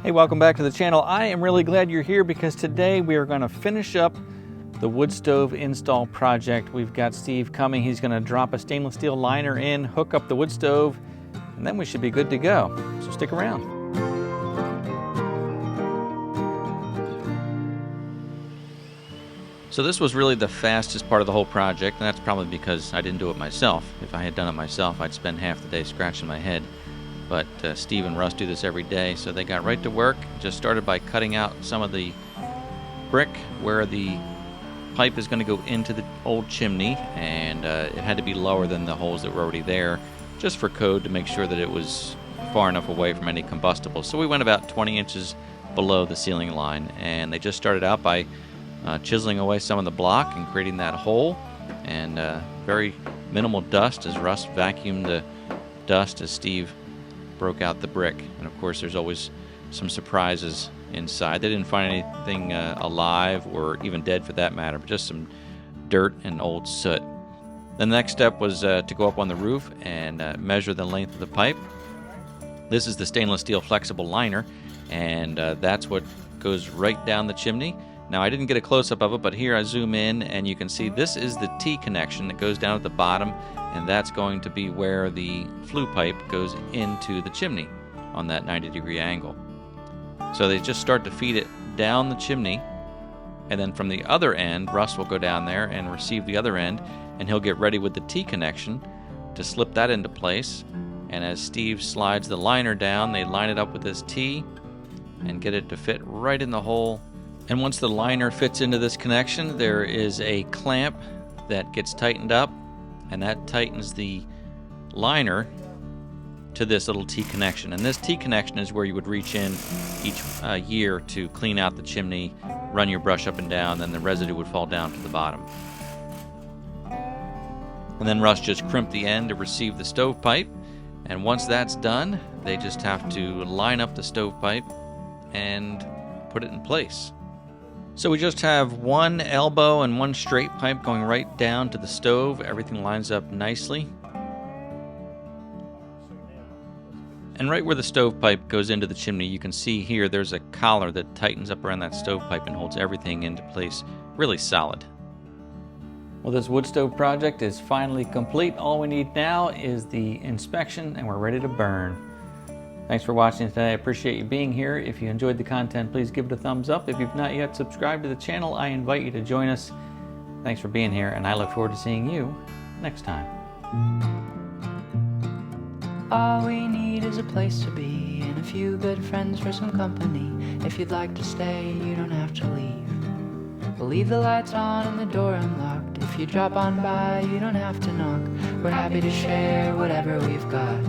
Hey, welcome back to the channel. I am really glad you're here because today we are going to finish up the wood stove install project. We've got Steve coming. He's going to drop a stainless steel liner in, hook up the wood stove, and then we should be good to go. So stick around. So this was really the fastest part of the whole project, and that's probably because I didn't do it myself. If I had done it myself, I'd spend half the day scratching my head. But Steve and Russ do this every day, so they got right to work. Just started by cutting out some of the brick where the pipe is going to go into the old chimney, and it had to be lower than the holes that were already there, just for code to make sure that it was far enough away from any combustible. So we went about 20 inches below the ceiling line, and they just started out by chiseling away some of the block and creating that hole, and very minimal dust as Russ vacuumed the dust as Steve broke out the brick. And of course there's always some surprises inside. They didn't find anything alive or even dead for that matter, but just some dirt and old soot. The next step was to go up on the roof and measure the length of the pipe. This is the stainless steel flexible liner, and that's what goes right down the chimney. Now I didn't get a close-up of it, but here I zoom in and you can see this is the T connection that goes down at the bottom, and that's going to be where the flue pipe goes into the chimney on that 90-degree angle. So they just start to feed it down the chimney, and then from the other end, Russ will go down there and receive the other end, and he'll get ready with the T connection to slip that into place. And as Steve slides the liner down, they line it up with this T and get it to fit right in the hole. And once the liner fits into this connection, there is a clamp that gets tightened up, and that tightens the liner to this little T connection. And this T connection is where you would reach in each year to clean out the chimney, run your brush up and down, then the residue would fall down to the bottom. And then Russ just crimped the end to receive the stovepipe, and once that's done, they just have to line up the stovepipe and put it in place. So we just have one elbow and one straight pipe going right down to the stove. Everything lines up nicely. And right where the stovepipe goes into the chimney, you can see here there's a collar that tightens up around that stovepipe and holds everything into place really solid. Well, this wood stove project is finally complete. All we need now is the inspection, and we're ready to burn. Thanks for watching today. I appreciate you being here. If you enjoyed the content, please give it a thumbs up. If you've not yet subscribed to the channel, I invite you to join us. Thanks for being here, and I look forward to seeing you next time. All we need is a place to be and a few good friends for some company. If you'd like to stay, you don't have to leave. We'll leave the lights on and the door unlocked. If you drop on by, you don't have to knock. We're happy to share whatever we've got.